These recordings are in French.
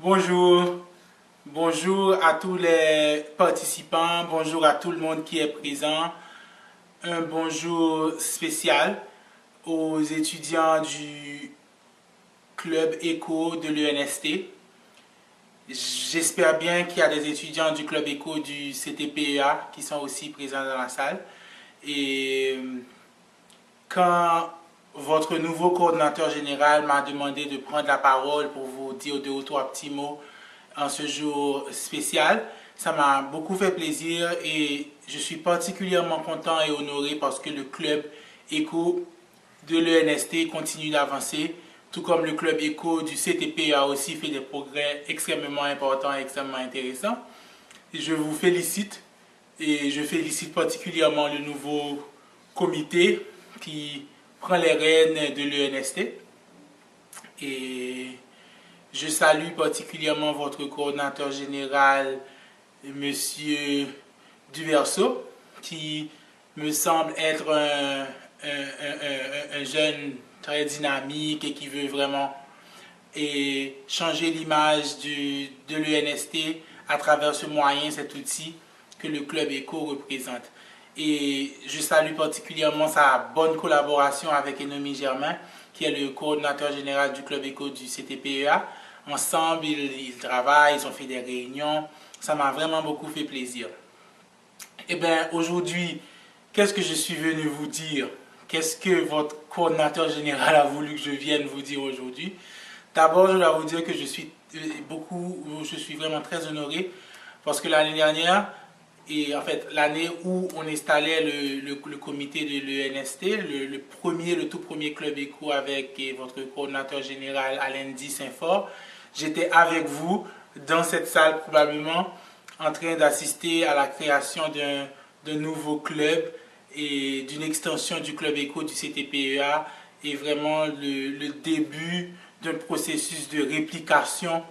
Bonjour, bonjour à tous les participants, bonjour à tout le monde qui est présent. Un bonjour spécial aux étudiants du club éco de l'ENST. J'espère bien qu'il y a des étudiants du club éco du CTPEA qui sont aussi présents dans la salle. Et quand votre nouveau coordinateur général m'a demandé de prendre la parole pour vous dire deux ou trois petits mots en ce jour spécial, ça m'a beaucoup fait plaisir et je suis particulièrement content et honoré parce que le club éco de l'ENST continue d'avancer, tout comme le club éco du CTP a aussi fait des progrès extrêmement importants et extrêmement intéressants. Et je vous félicite et je félicite particulièrement le nouveau comité qui prend les rênes de l'ENST. Et je salue particulièrement votre coordinateur général, Monsieur Duverseau, qui me semble être un jeune très dynamique et qui veut vraiment changer l'image de l'ENST à travers ce moyen, cet outil que le club éco représente. Et je salue particulièrement sa bonne collaboration avec Enomi Germain, qui est le coordinateur général du club éco du CTPEA. Ensemble, ils travaillent, ils ont fait des réunions. Ça m'a vraiment beaucoup fait plaisir. Et bien, aujourd'hui, qu'est-ce que je suis venu vous dire? Qu'est-ce que votre coordinateur général a voulu que je vienne vous dire aujourd'hui? D'abord, je dois vous dire que je suis vraiment très honoré parce que l'année dernière, et en fait l'année où on installait le comité de l'ENST, le tout premier club éco avec votre coordinateur général Alain Di Saint-Fort, j'étais avec vous dans cette salle probablement en train d'assister à la création d'un nouveau club et d'une extension du club éco du CTPEA et vraiment le début d'un processus de réplication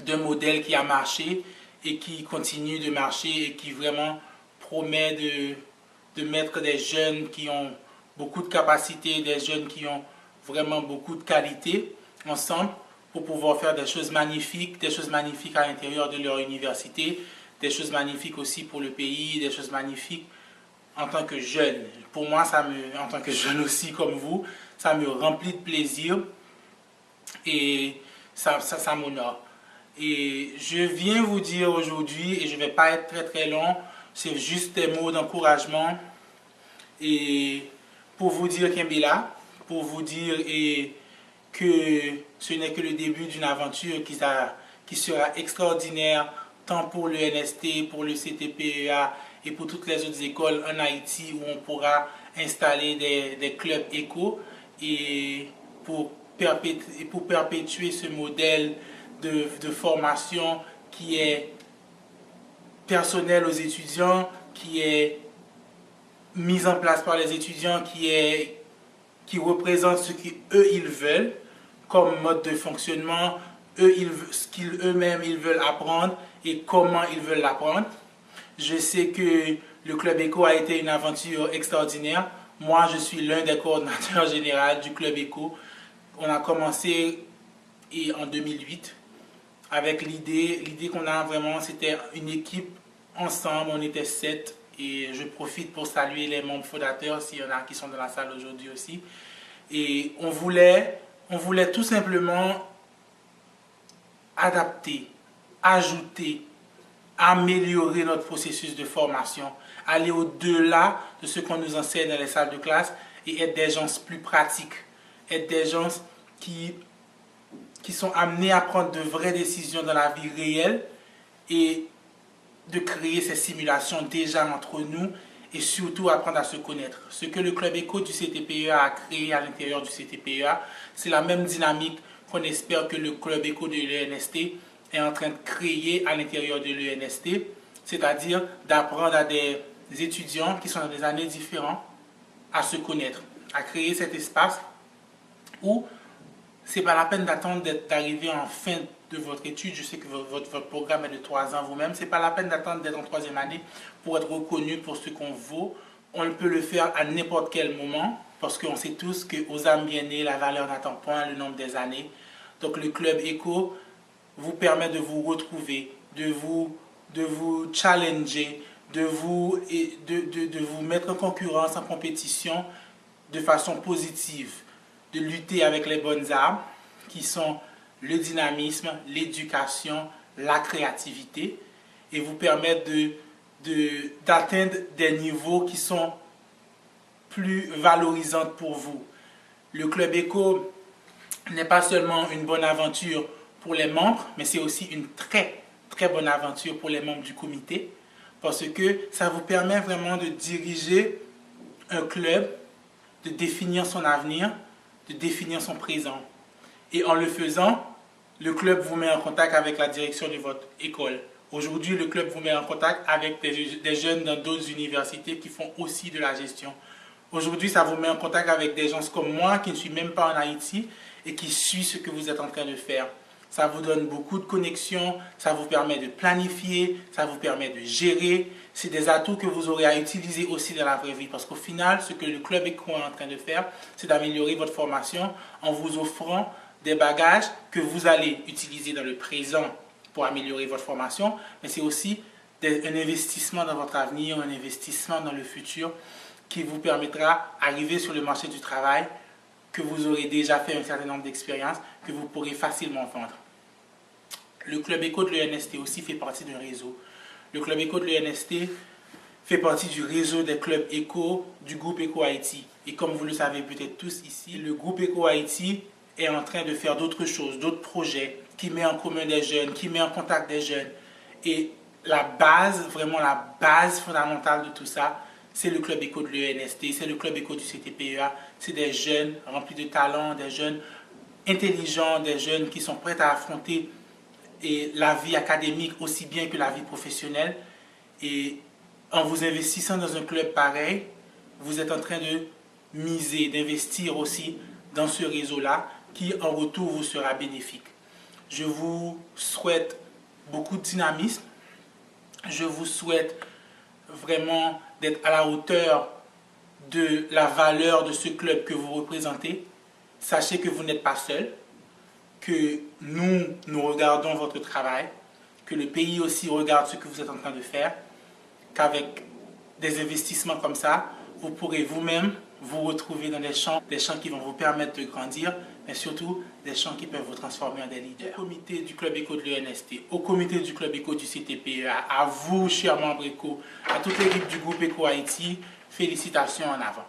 d'un modèle qui a marché et qui continue de marcher et qui vraiment promet de mettre des jeunes qui ont beaucoup de capacités, des jeunes qui ont vraiment beaucoup de qualité ensemble pour pouvoir faire des choses magnifiques à l'intérieur de leur université, des choses magnifiques aussi pour le pays, des choses magnifiques en tant que jeune. Pour moi, en tant que jeune aussi comme vous, ça me remplit de plaisir et ça m'honore. Et je viens vous dire aujourd'hui, et je ne vais pas être très très long, c'est juste des mots d'encouragement et pour vous dire Kimbila, pour vous dire que ce n'est que le début d'une aventure qui sera extraordinaire tant pour le NST, pour le CTPEA et pour toutes les autres écoles en Haïti où on pourra installer des clubs éco et pour perpétuer ce modèle de formation qui est personnel aux étudiants, qui est mise en place par les étudiants, qui représente ce qu'eux ils veulent comme mode de fonctionnement, ce qu'eux-mêmes ils veulent apprendre et comment ils veulent l'apprendre. Je sais que le Club Éco a été une aventure extraordinaire. Moi, je suis l'un des coordinateurs généraux du Club Éco. On a commencé en 2008 avec l'idée qu'on a vraiment, c'était une équipe ensemble, on était 7 et je profite pour saluer les membres fondateurs s'il y en a qui sont dans la salle aujourd'hui aussi. Et on voulait tout simplement adapter, ajouter, améliorer notre processus de formation, aller au-delà de ce qu'on nous enseigne dans les salles de classe et être des gens plus pratiques, être des gens qui sont amenés à prendre de vraies décisions dans la vie réelle et de créer ces simulations déjà entre nous et surtout apprendre à se connaître. Ce que le Club Éco du CTPEA a créé à l'intérieur du CTPEA, c'est la même dynamique qu'on espère que le Club Éco de l'ENST est en train de créer à l'intérieur de l'ENST, c'est-à-dire d'apprendre à des étudiants qui sont dans des années différentes à se connaître, à créer cet espace où c'est pas la peine d'attendre d'arriver en fin de votre étude. Je sais que votre programme est de 3 ans vous-même. C'est pas la peine d'attendre d'être en 3e année pour être reconnu pour ce qu'on vaut. On peut le faire à n'importe quel moment parce qu'on sait tous qu'aux âmes bien nées, la valeur n'attend point le nombre des années. Donc le Club Éco vous permet de vous retrouver, de vous challenger, de vous mettre en concurrence, en compétition de façon positive, de lutter avec les bonnes armes qui sont le dynamisme, l'éducation, la créativité et vous permettre d'atteindre des niveaux qui sont plus valorisants pour vous. Le Club Éco n'est pas seulement une bonne aventure pour les membres, mais c'est aussi une très bonne aventure pour les membres du comité parce que ça vous permet vraiment de diriger un club, de définir son avenir, de définir son présent. Et en le faisant, le club vous met en contact avec la direction de votre école. Aujourd'hui, le club vous met en contact avec des jeunes dans d'autres universités qui font aussi de la gestion. Aujourd'hui, ça vous met en contact avec des gens comme moi qui ne suis même pas en Haïti et qui suivent ce que vous êtes en train de faire. Ça vous donne beaucoup de connexions, ça vous permet de planifier, ça vous permet de gérer. C'est des atouts que vous aurez à utiliser aussi dans la vraie vie. Parce qu'au final, ce que le Club Éco est en train de faire, c'est d'améliorer votre formation en vous offrant des bagages que vous allez utiliser dans le présent pour améliorer votre formation. Mais c'est aussi un investissement dans votre avenir, un investissement dans le futur qui vous permettra d'arriver sur le marché du travail, que vous aurez déjà fait un certain nombre d'expériences, que vous pourrez facilement vendre. Le Club Éco de l'ENST aussi fait partie d'un réseau. Le Club Éco de l'ENST fait partie du réseau des clubs éco du groupe Éco Haïti. Et comme vous le savez peut-être tous ici, le groupe Éco Haïti est en train de faire d'autres choses, d'autres projets, qui met en commun des jeunes, qui met en contact des jeunes. Et la base, vraiment la base fondamentale de tout ça, c'est le Club Éco de l'ENST, c'est le Club Éco du CTPEA. C'est des jeunes remplis de talent, des jeunes intelligents, des jeunes qui sont prêts à affronter la vie académique aussi bien que la vie professionnelle. Et en vous investissant dans un club pareil, vous êtes en train de miser, d'investir aussi dans ce réseau-là qui en retour vous sera bénéfique. Je vous souhaite beaucoup de dynamisme. Je vous souhaite vraiment d'être à la hauteur de la valeur de ce club que vous représentez. Sachez que vous n'êtes pas seul, que nous regardons votre travail, que le pays aussi regarde ce que vous êtes en train de faire, qu'avec des investissements comme ça, vous pourrez vous-même vous retrouver dans des champs qui vont vous permettre de grandir, mais surtout des champs qui peuvent vous transformer en des leaders. Au comité du Club Éco de l'ENST, au comité du Club Éco du CTPEA, à vous, chers membres Éco, à toute l'équipe du groupe Éco Haïti, félicitations en avant.